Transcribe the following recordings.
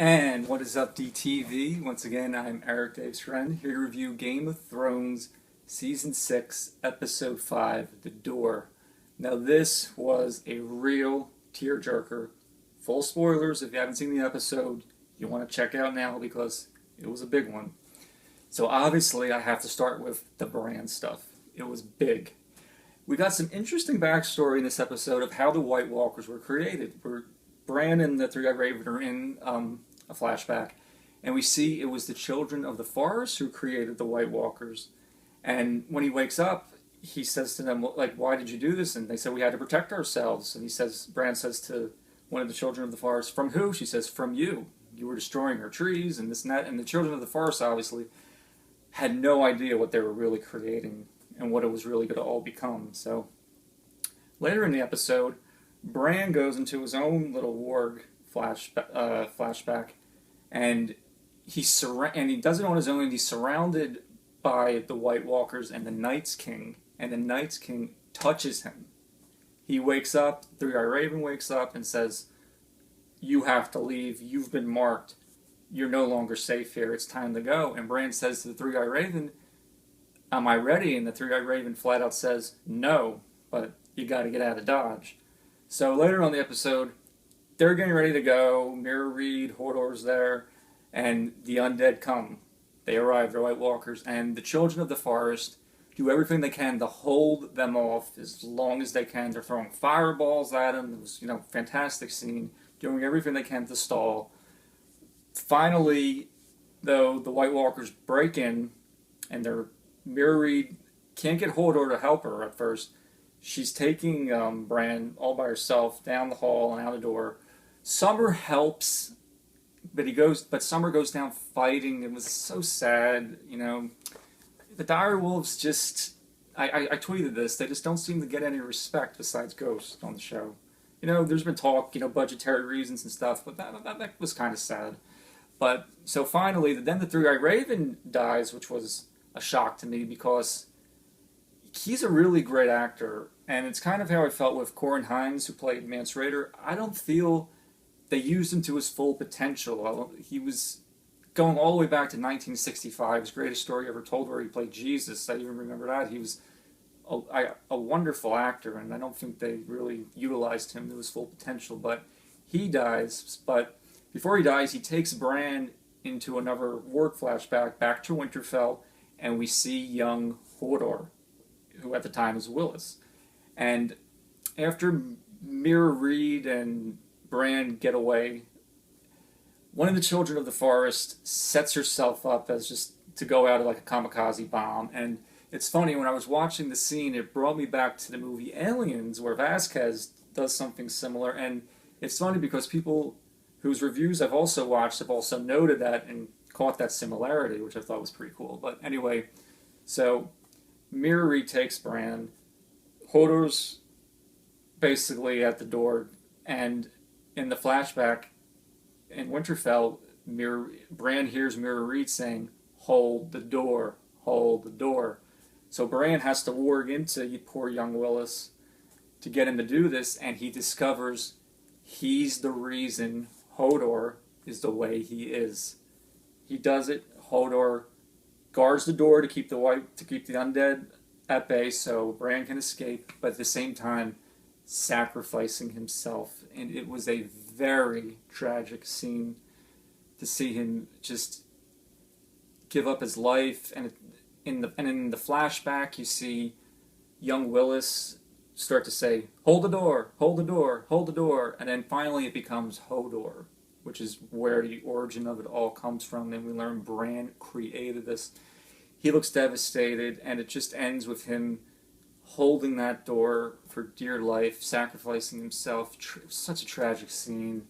And what is up, DTV? Once again, I'm Eric Dave's friend, here to review Game of Thrones Season 6, Episode 5, The Door. Now, this was a real tearjerker. Full spoilers, if you haven't seen the episode, you want to check out now because it was a big one. So obviously, I have to start with the Bran stuff. It was big. We got some interesting backstory in this episode of how the White Walkers were created. Bran and the Three-Eyed Raven are in a flashback, and we see it was the Children of the Forest who created the White Walkers. And when he wakes up, he says to them, like, why did you do this? And they said, we had to protect ourselves. And Bran says to one of the Children of the Forest, from who? She says, from you. You were destroying our trees and this and that. And the Children of the Forest obviously had no idea what they were really creating and what it was really going to all become. So later in the episode, Bran goes into his own little warg flashback, and he does it on his own. He's surrounded by the White Walkers and the Night's King, and the Night's King touches him. He wakes up, Three-Eyed Raven wakes up and says, you have to leave, you've been marked, you're no longer safe here, it's time to go. And Bran says to the Three-Eyed Raven, am I ready? And the Three-Eyed Raven flat out says, no, but you got to get out of Dodge. So later on in the episode, they're getting ready to go. Meera Reed, Hodor's there, and the undead come. They arrive, the White Walkers, and the Children of the Forest do everything they can to hold them off as long as they can. They're throwing fireballs at them. It was, fantastic scene. Doing everything they can to stall. Finally, though, the White Walkers break in, and Meera Reed can't get Hodor to help her at first. She's taking Bran all by herself down the hall and out the door. Summer helps, but Summer goes down fighting. It was so sad, The Dire Wolves just, I tweeted this, they just don't seem to get any respect besides Ghost on the show. There's been talk, budgetary reasons and stuff, but that was kind of sad. But, so finally, then the Three-Eyed Raven dies, which was a shock to me because he's a really great actor, and it's kind of how I felt with Corin Hines, who played Mance Rayder. I don't feel they used him to his full potential. He was going all the way back to 1965, his greatest story ever told, where he played Jesus. I even remember that. He was a wonderful actor, and I don't think they really utilized him to his full potential. But he dies, but before he dies, he takes Bran into another warg flashback, back to Winterfell, and we see young Hodor, who at the time was Willis. And after Meera Reed and Bran get away, one of the Children of the Forest sets herself up as just to go out like a kamikaze bomb. And it's funny, when I was watching the scene, it brought me back to the movie Aliens, where Vasquez does something similar. And it's funny because people whose reviews I've also watched have also noted that and caught that similarity, which I thought was pretty cool. But anyway, so Meera Reed takes Bran. Hodor's basically at the door, and in the flashback in Winterfell, Bran hears Meera Reed saying, hold the door, hold the door. So Bran has to warg into poor young Willis to get him to do this, and he discovers he's the reason Hodor is the way he is. He does it. Hodor guards the door to keep the undead at bay so Bran can escape, but at the same time sacrificing himself. And it was a very tragic scene to see him just give up his life. And in the flashback, you see young Willis start to say, hold the door, hold the door, hold the door, and then finally it becomes Hodor, which is where the origin of it all comes from. And we learn Bran created this. He looks devastated, and it just ends with him holding that door for dear life, sacrificing himself. Such a tragic scene.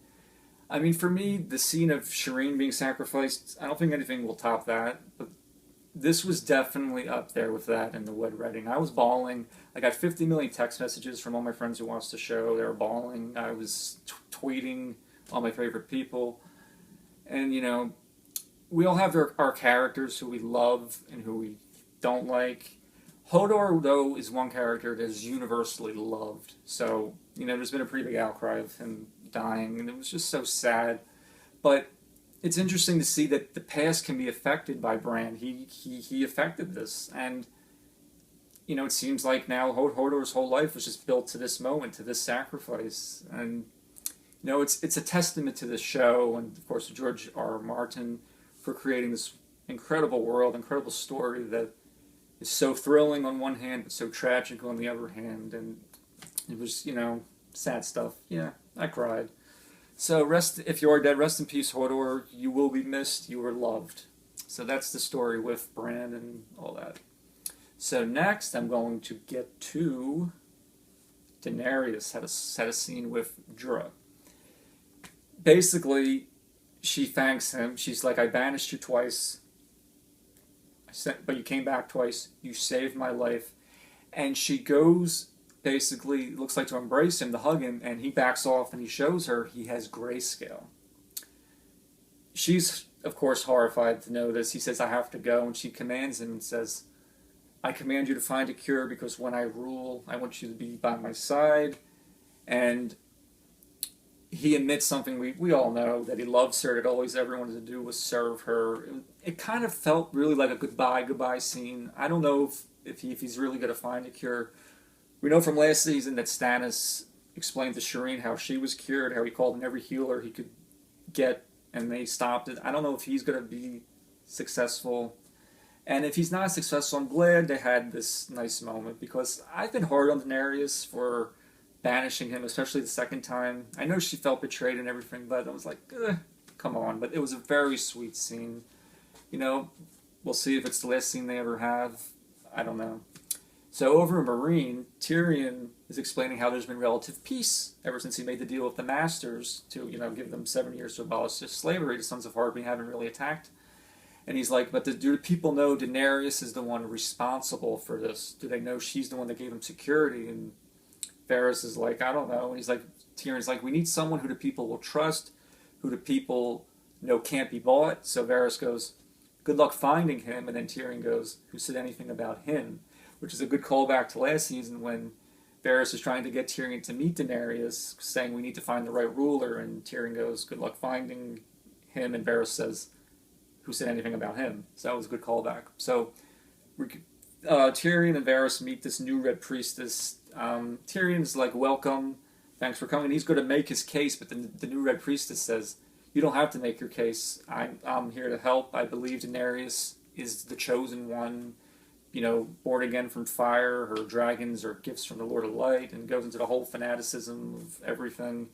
I mean, for me, the scene of Shireen being sacrificed, I don't think anything will top that, but this was definitely up there with that in the Wed Reading. I was bawling. I got 50 million text messages from all my friends who watched the show. They were bawling. I was tweeting all my favorite people. And, we all have our characters who we love and who we don't like. Hodor, though, is one character that is universally loved. So, there's been a pretty big outcry of him dying, and it was just so sad. But it's interesting to see that the past can be affected by Bran. He affected this, and it seems like now Hodor's whole life was just built to this moment, to this sacrifice, and it's a testament to this show, and of course to George R. R. Martin for creating this incredible world, incredible story that is so thrilling on one hand, but so tragic on the other hand, and it was sad stuff. Yeah, I cried. So if you are dead, rest in peace, Hodor. You will be missed. You were loved. So that's the story with Bran and all that. So next, I'm going to get to Daenerys had a scene with Jorah. Basically, she thanks him. She's like, "I banished you twice, but you came back twice. You saved my life." And she goes, basically, looks like to embrace him, to hug him, and he backs off and he shows her he has grayscale. She's, of course, horrified to know this. He says, "I have to go," and she commands him and says, "I command you to find a cure, because when I rule, I want you to be by my side." And he admits something we all know, that he loves her, that all he's ever wanted to do was serve her. It kind of felt really like a goodbye scene. I don't know if he's really going to find a cure. We know from last season that Stannis explained to Shireen how she was cured, how he called in every healer he could get, and they stopped it. I don't know if he's going to be successful. And if he's not successful, I'm glad they had this nice moment, because I've been hard on Daenerys for banishing him, especially the second time. I know she felt betrayed and everything, but I was like, come on. But it was a very sweet scene. We'll see if it's the last scene they ever have. I don't know. So over in Meereen, Tyrion is explaining how there's been relative peace ever since he made the deal with the Masters to, give them 7 years to abolish slavery. The Sons of Harpy haven't really attacked. And he's like, but do the people know Daenerys is the one responsible for this? Do they know she's the one that gave them security? And Varys is like, I don't know. And he's like, Tyrion's like, we need someone who the people will trust, who the people know can't be bought. So Varys goes, good luck finding him. And then Tyrion goes, who said anything about him? Which is a good callback to last season when Varys is trying to get Tyrion to meet Daenerys, saying we need to find the right ruler. And Tyrion goes, good luck finding him. And Varys says, who said anything about him? So that was a good callback. So Tyrion and Varys meet this new Red Priestess. Tyrion's like, welcome, thanks for coming. He's going to make his case, but the new Red Priestess says, you don't have to make your case. I'm here to help. I believe Daenerys is the chosen one, born again from fire. Her dragons are gifts from the Lord of Light, and goes into the whole fanaticism of everything.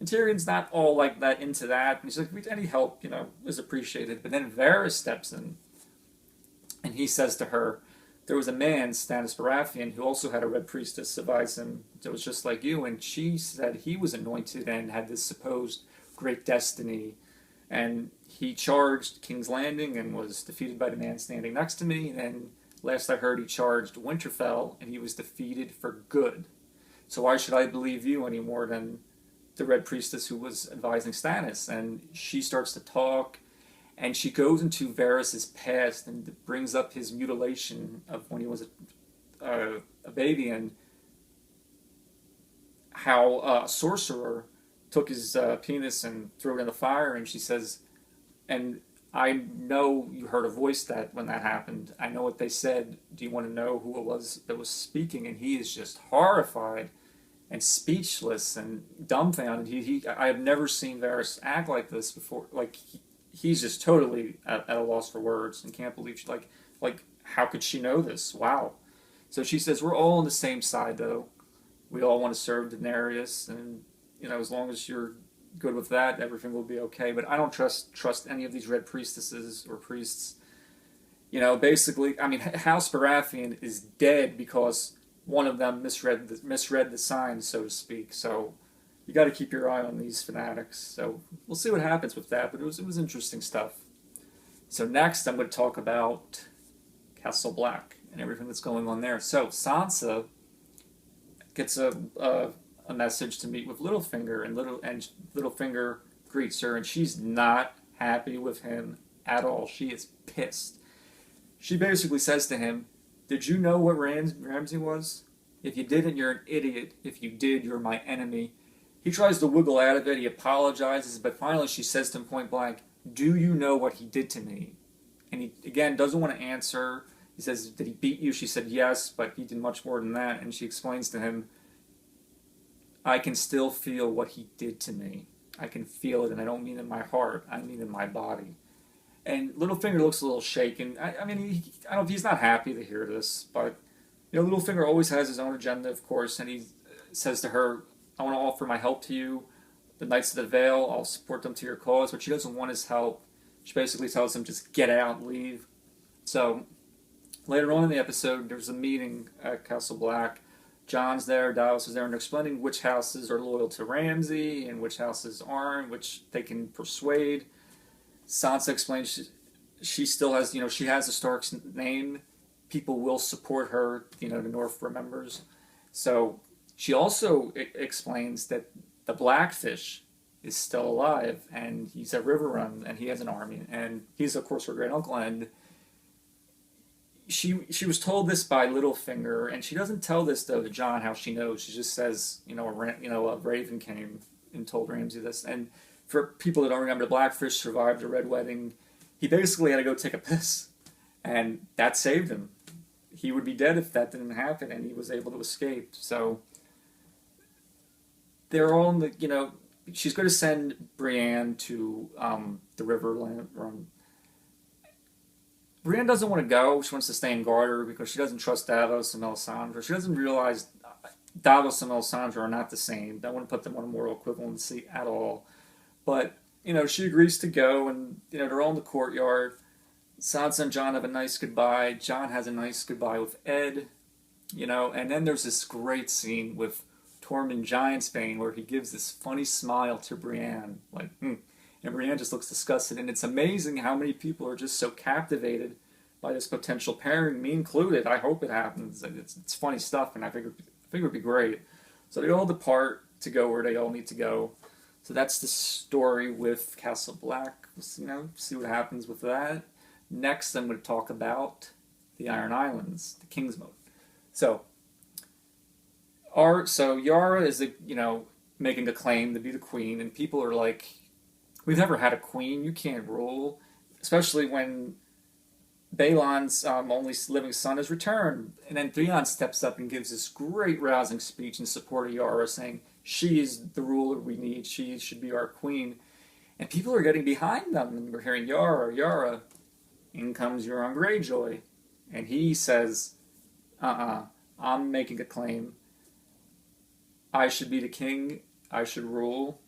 And Tyrion's not all like that into that. And he's like, any help, is appreciated. But then Varys steps in, and he says to her, there was a man, Stannis Baratheon, who also had a Red Priestess advise him that was just like you, and she said he was anointed and had this supposed great destiny. And he charged King's Landing and was defeated by the man standing next to me. And last I heard, he charged Winterfell, and he was defeated for good. So why should I believe you any more than the Red Priestess who was advising Stannis? And she starts to talk, and she goes into Varys' past and brings up his mutilation of when he was a baby, and how a sorcerer took his penis and threw it in the fire. And she says, and I know you heard a voice that when that happened. I know what they said. Do you want to know who it was that was speaking? And he is just horrified and speechless and dumbfounded. I have never seen Varys act like this before. Like he's just totally at a loss for words and can't believe she like how could she know this? Wow. So she says we're all on the same side though. We all want to serve Daenerys, and as long as you're good with that, everything will be okay. But I don't trust any of these Red Priestesses or priests. Basically, House Baratheon is dead because one of them misread the signs, so to speak. So you got to keep your eye on these fanatics. So we'll see what happens with that. But it was interesting stuff. So next, I'm going to talk about Castle Black and everything that's going on there. So Sansa gets a message to meet with Littlefinger, and Littlefinger greets her, and she's not happy with him at all. She is pissed. She basically says to him, did you know what Ramsay was? If you didn't, you're an idiot. If you did, you're my enemy. He tries to wiggle out of it. He apologizes, but finally she says to him point blank, do you know what he did to me? And he, again, doesn't want to answer. He says, did he beat you? She said, yes, but he did much more than that. And she explains to him, I can still feel what he did to me. I can feel it, and I don't mean in my heart. I mean in my body. And Littlefinger looks a little shaken. I mean, I don't. He's not happy to hear this, but Littlefinger always has his own agenda, of course, and he says to her, "I want to offer my help to you. The Knights of the Vale. I'll support them to your cause." But she doesn't want his help. She basically tells him, "Just get out, leave." So later on in the episode, there's a meeting at Castle Black. Jon's there, Davos is there, and they're explaining which houses are loyal to Ramsay and which houses aren't, which they can persuade. Sansa explains she still has, she has the Stark's name. People will support her, the North remembers. So she also explains that the Blackfish is still alive, and he's at Riverrun, and he has an army, and he's, of course, her great uncle, and she was told this by Littlefinger, and she doesn't tell this, though, to Jon, how she knows. She just says, a raven came and told Ramsay this, and for people that don't remember, the Blackfish survived a Red Wedding. He basically had to go take a piss, and that saved him. He would be dead if that didn't happen, and he was able to escape. So they're all in the, she's going to send Brienne to the Riverland Run. Brienne doesn't want to go. She wants to stay in Garter because she doesn't trust Davos and Melisandre. She doesn't realize Davos and Melisandre are not the same. Don't want to put them on a moral equivalency at all. But, she agrees to go, and, they're all in the courtyard. Sansa and Jon have a nice goodbye. Jon has a nice goodbye with Ed, and then there's this great scene with Tormund Giantsbane where he gives this funny smile to Brienne, and Brienne just looks disgusted, and it's amazing how many people are just so captivated by this potential pairing, me included. I hope it happens. It's funny stuff, and I figure it would be great. So they all depart to go where they all need to go. So that's the story with Castle Black. See what happens with that. Next, I'm going to talk about the Iron Islands, the Kingsmoat. So Yara is, making a claim to be the queen, and people are like, we've never had a queen. You can't rule, especially when Balon's only living son has returned. And then Theon steps up and gives this great rousing speech in support of Yara, saying she is the ruler we need. She should be our queen. And people are getting behind them, and we're hearing Yara, Yara. In comes Euron Greyjoy, and he says, I'm making a claim. I should be the king. I should rule.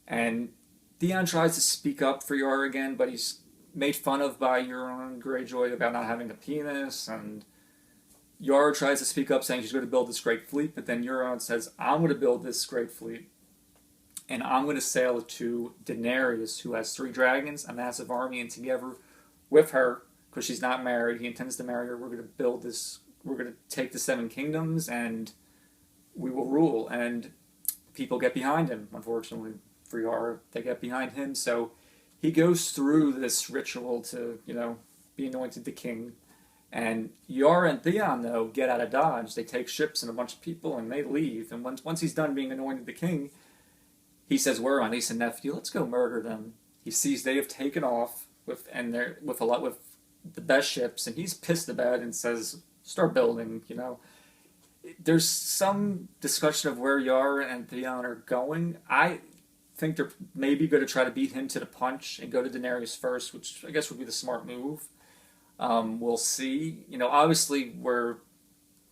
And Theon tries to speak up for Yara again, but he's made fun of by Euron Greyjoy about not having a penis, and Yara tries to speak up, saying she's going to build this great fleet, but then Euron says, I'm going to build this great fleet, and I'm going to sail to Daenerys, who has 3 dragons, a massive army, and together with her, because she's not married, he intends to marry her, we're going to build this, we're going to take the 7 kingdoms, and we will rule. And people get behind him, unfortunately. For Yara, they get behind him, so he goes through this ritual to, be anointed the king. And Yara and Theon, though, get out of Dodge. They take ships and a bunch of people, and they leave. And once he's done being anointed the king, he says, we're on niece and nephew, let's go murder them. He sees they have taken off with the best ships, and he's pissed about it and says, start building, There's some discussion of where Yara and Theon are going. I think they're maybe going to try to beat him to the punch and go to Daenerys first, which I guess would be the smart move. We'll see. Obviously, where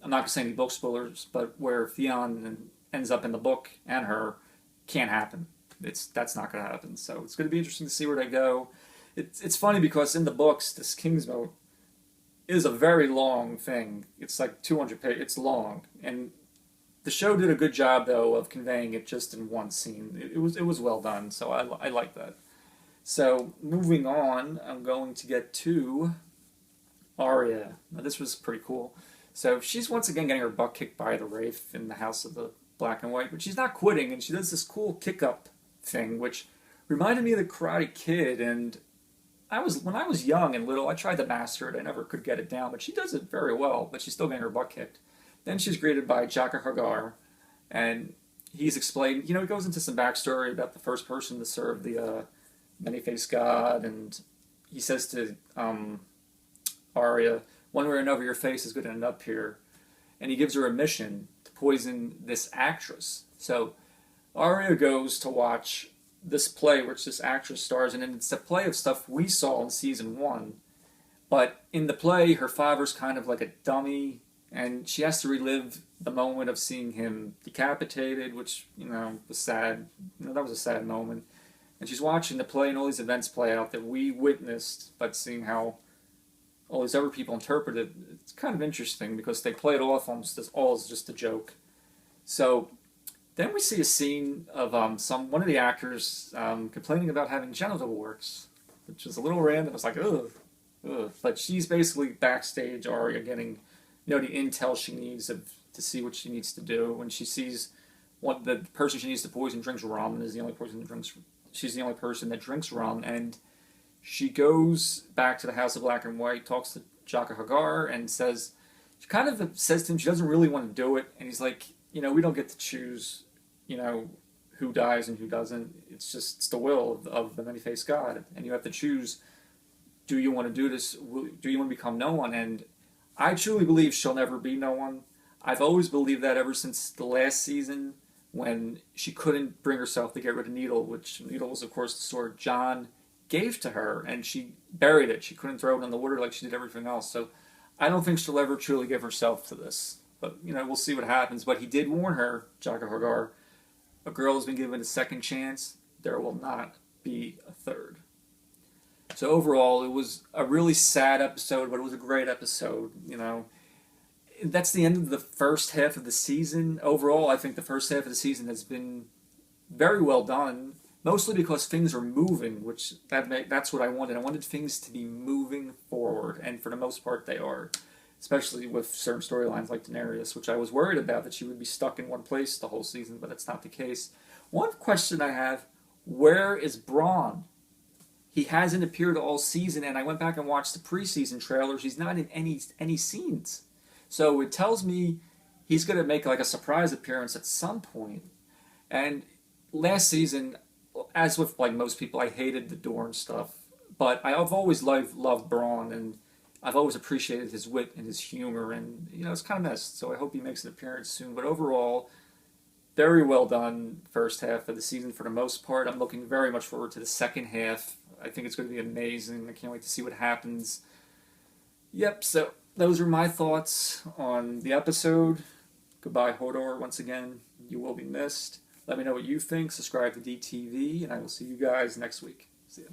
I'm not going to say any book spoilers, but where Theon ends up in the book and her can't happen. That's not going to happen. So it's going to be interesting to see where they go. It's funny because in the books, this Kingsmoat is a very long thing. It's like 200 pages. It's long, and the show did a good job, though, of conveying it just in one scene. It was well done, so I like that. So moving on, I'm going to get to Arya. Now, this was pretty cool. So she's once again getting her butt kicked by the Wraith in the House of the Black and White, but she's not quitting, and she does this cool kick-up thing, which reminded me of the Karate Kid, and when I was young and little, I tried to master it. I never could get it down, but she does it very well, but she's still getting her butt kicked. Then she's greeted by Jaqen H'ghar, and he's explained, he goes into some backstory about the first person to serve the many-faced god, and he says to Arya, one way or another, your face is going to end up here. And he gives her a mission to poison this actress. So Arya goes to watch this play which this actress stars in, and it's a play of stuff we saw in season 1. But in the play, her father's kind of like a dummy, and she has to relive the moment of seeing him decapitated, which, was sad. That was a sad moment. And she's watching the play and all these events play out that we witnessed, but seeing how all these other people interpret it, it's kind of interesting because they play it off almost as all as just a joke. So then we see a scene of one of the actors complaining about having genital warts, which is a little random. It's like, ugh. But she's basically backstage, Arya getting, the intel she needs to see what she needs to do. When she sees the person she needs to poison drinks rum, and is the only person that drinks. She's the only person that drinks rum, and she goes back to the House of Black and White, talks to Jaqen H'ghar, and she kind of says to him she doesn't really want to do it, and he's like, we don't get to choose, who dies and who doesn't. It's the will of the many-faced god, and you have to choose. Do you want to do this? Do you want to become no one? And I truly believe she'll never be no one. I've always believed that ever since the last season when she couldn't bring herself to get rid of Needle, which Needle was, of course, the sword Jon gave to her, and she buried it. She couldn't throw it in the water like she did everything else. So I don't think she'll ever truly give herself to this. But, we'll see what happens. But he did warn her, Jaqen H'ghar, a girl has been given a second chance. There will not be a third. So overall, it was a really sad episode, but it was a great episode, That's the end of the first half of the season. Overall, I think the first half of the season has been very well done, mostly because things are moving, which that's what I wanted. I wanted things to be moving forward, and for the most part they are, especially with certain storylines like Daenerys, which I was worried about, that she would be stuck in one place the whole season, but that's not the case. One question I have, where is Bronn? He hasn't appeared all season, and I went back and watched the preseason trailers. He's not in any scenes. So it tells me he's going to make like a surprise appearance at some point. And last season, as with like most people, I hated the Dorne stuff. But I've always loved Bronn, and I've always appreciated his wit and his humor, and it's kind of missed. So I hope he makes an appearance soon. But overall, very well done first half of the season for the most part. I'm looking very much forward to the second half. I think it's going to be amazing. I can't wait to see what happens. Yep, so those are my thoughts on the episode. Goodbye, Hodor, once again. You will be missed. Let me know what you think. Subscribe to DTV, and I will see you guys next week. See ya.